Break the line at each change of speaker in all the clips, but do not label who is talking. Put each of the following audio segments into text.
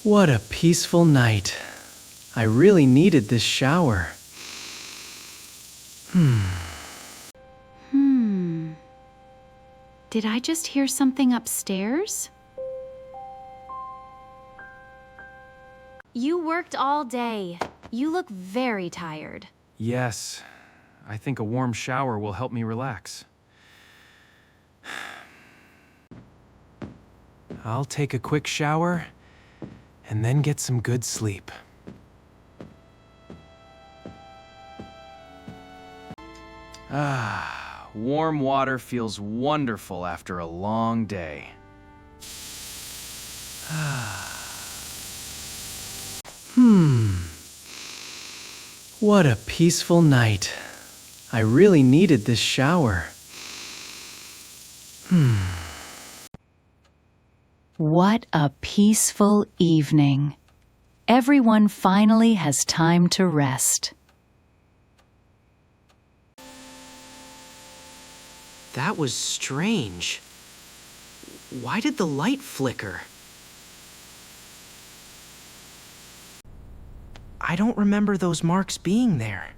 What a peaceful night. I really needed this shower.
Did I just hear something upstairs? You worked all day. You look very tired.
Yes, I think a warm shower will help me relax. I'll take a quick shower and then get some good sleep. Warm water feels wonderful after a long day. What a peaceful night. I really needed this shower.
What a peaceful evening. Everyone finally has time to rest.
That was strange. Why did the light flicker? I don't remember those marks being there.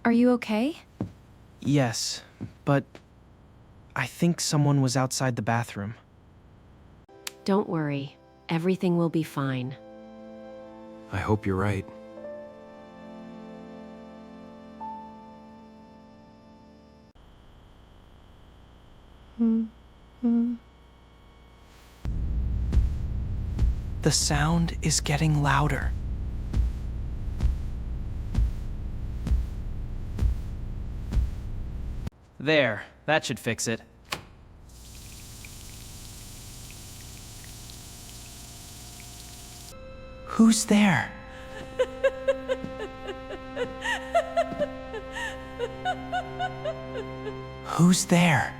Are you okay?
Yes, but I think someone was outside the bathroom.
Don't worry. Everything will be fine.
I hope you're right. The sound is getting louder. There, that should fix it. Who's there? Who's there?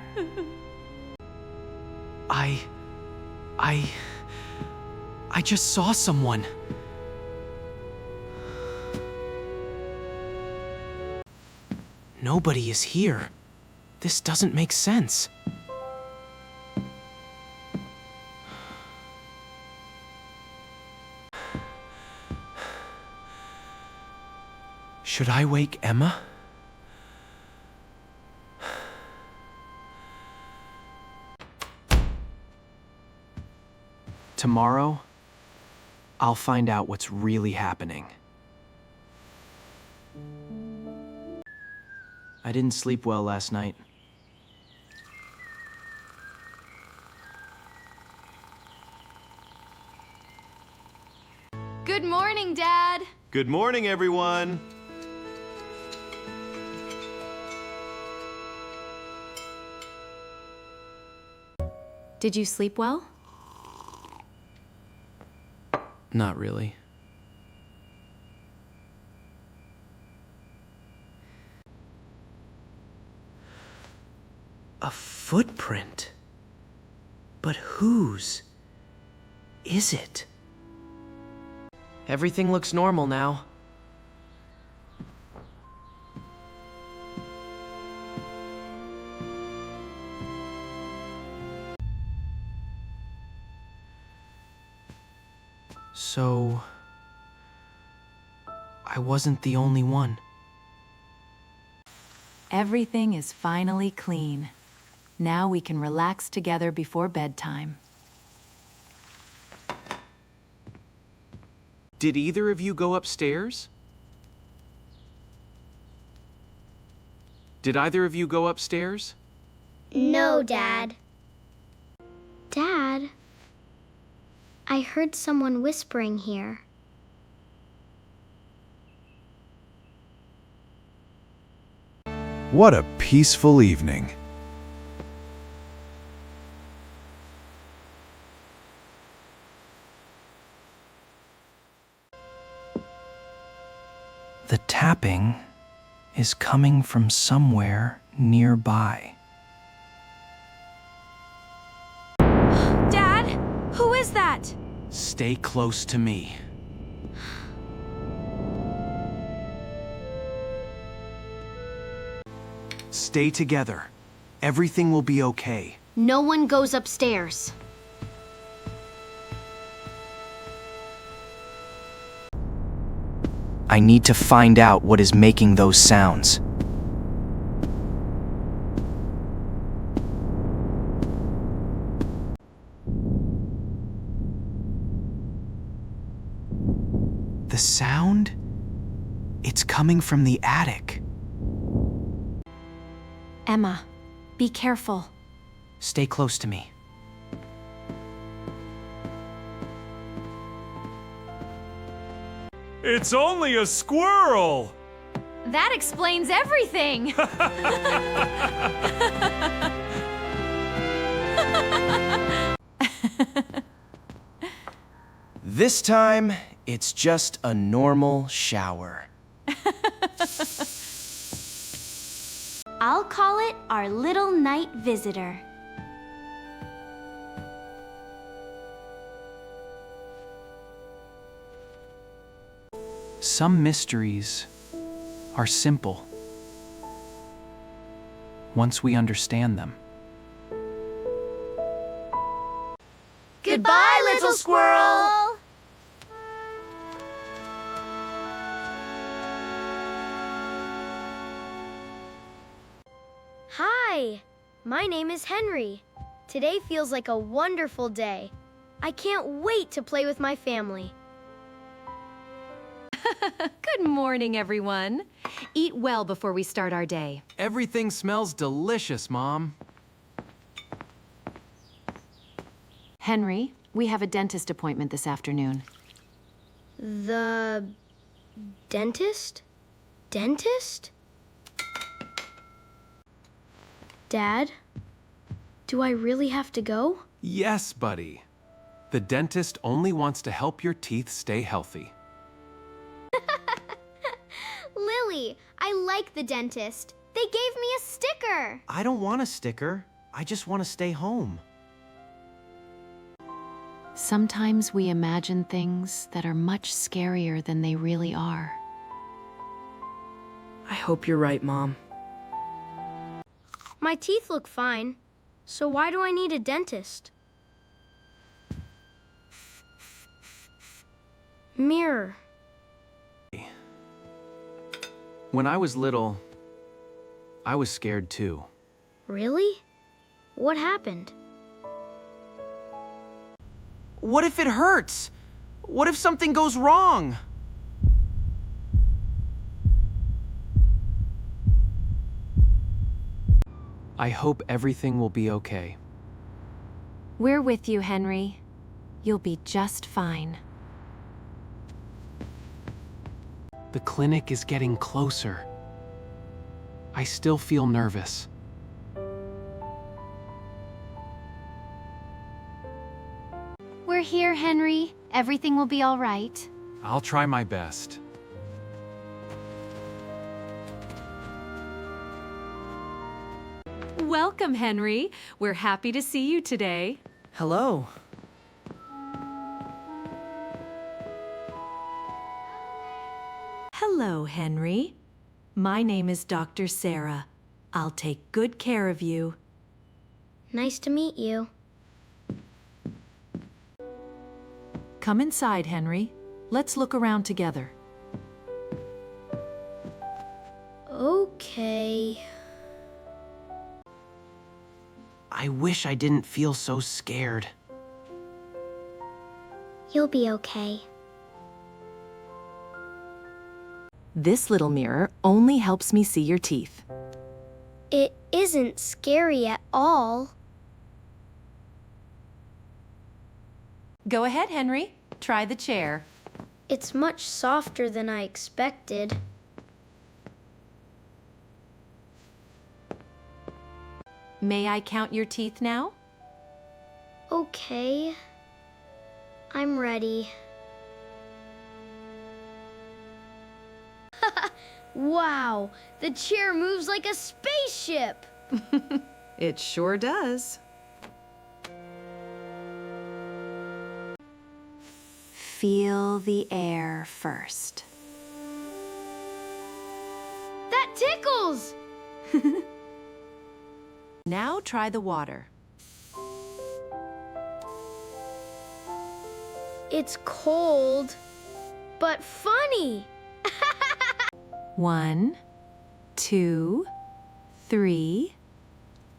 I just saw someone. Nobody is here. This doesn't make sense. Should I wake Emma? Tomorrow, I'll find out what's really happening. I didn't sleep well last night.
Good morning, Dad.
Good morning, everyone.
Did you sleep well?
Not really. A footprint? But whose is it? Everything looks normal now. So, I wasn't the only one.
Everything is finally clean. Now we can relax together before bedtime.
Did either of you go upstairs? Did either of you go upstairs?
No, Dad. Dad, I heard someone whispering here.
What a peaceful evening.
The tapping is coming from somewhere nearby.
Dad, who is that?
Stay close to me.
Stay together. Everything will be okay.
No one goes upstairs.
I need to find out what is making those sounds.
The sound? It's coming from the attic.
Emma, be careful.
Stay close to me.
It's only a squirrel!
That explains everything!
This time, it's just a normal shower.
I'll call it our little night visitor.
Some mysteries are simple once we understand them.
Goodbye, little squirrel! Hi, my name is Henry. Today feels like a wonderful day. I can't wait to play with my family.
Good morning, everyone. Eat well before we start our day.
Everything smells delicious, Mom.
Henry, we have a dentist appointment this afternoon.
The dentist? Dentist? Dad, do I really have to go?
Yes, buddy. The dentist only wants to help your teeth stay healthy.
Lily, I like the dentist. They gave me a sticker.
I don't want a sticker. I just want to stay home.
Sometimes we imagine things that are much scarier than they really are.
I hope you're right, Mom.
My teeth look fine, so why do I need a dentist? Mirror.
When I was little, I was scared too.
Really? What happened?
What if it hurts? What if something goes wrong? I hope everything will be okay.
We're with you, Henry. You'll be just fine.
The clinic is getting closer. I still feel nervous.
We're here, Henry. Everything will be all right.
I'll try my best.
Welcome, Henry. We're happy to see you today.
Hello.
Hello, Henry. My name is Dr. Sarah. I'll take good care of you.
Nice to meet you.
Come inside, Henry. Let's look around together.
Okay.
I wish I didn't feel so scared.
You'll be okay.
This little mirror only helps me see your teeth.
It isn't scary at all.
Go ahead, Henry. Try the chair.
It's much softer than I expected.
May I count your teeth now?
Okay. I'm ready. Wow, the chair moves like a spaceship.
It sure does.
Feel the air first.
That tickles!
Now try the water.
It's cold, but funny.
1, 2, 3.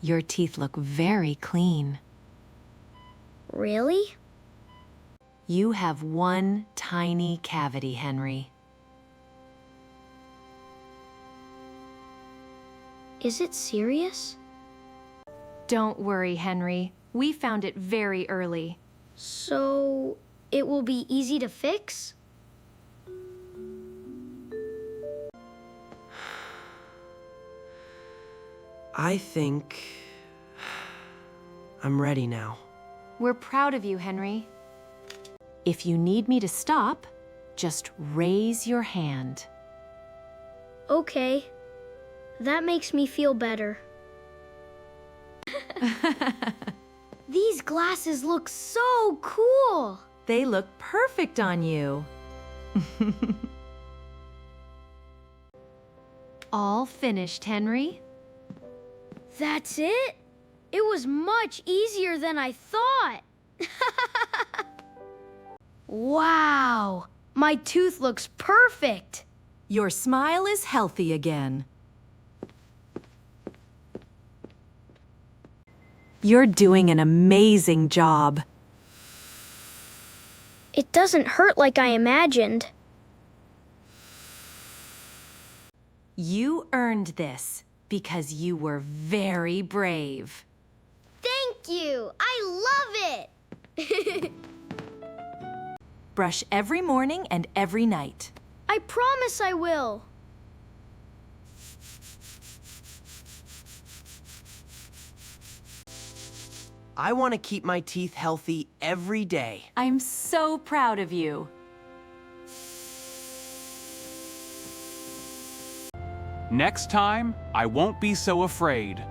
Your teeth look very clean.
Really?
You have one tiny cavity, Henry.
Is it serious?
Don't worry, Henry. We found it very early.
So, it will be easy to fix?
I think I'm ready now.
We're proud of you, Henry. If you need me to stop, just raise your hand.
Okay. That makes me feel better. These glasses look so cool!
They look perfect on you.
All finished, Henry?
That's it? It was much easier than I thought. Wow! My tooth looks perfect.
Your smile is healthy again. You're doing an amazing job.
It doesn't hurt like I imagined.
You earned this because you were very brave.
Thank you! I love it!
Brush every morning and every night.
I promise I will.
I want to keep my teeth healthy every day.
I'm so proud of you.
Next time, I won't be so afraid.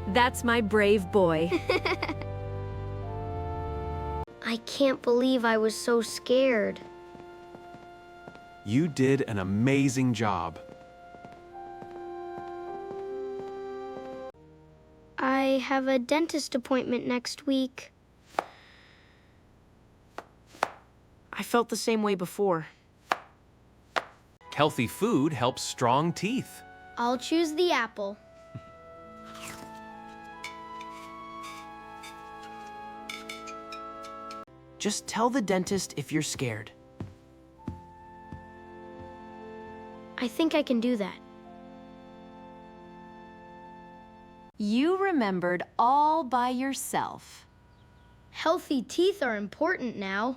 That's my brave boy.
I can't believe I was so scared.
You did an amazing job.
I have a dentist appointment next week.
I felt the same way before.
Healthy food helps strong teeth.
I'll choose the apple.
Just tell the dentist if you're scared.
I think I can do that.
You remembered all by yourself.
Healthy teeth are important now.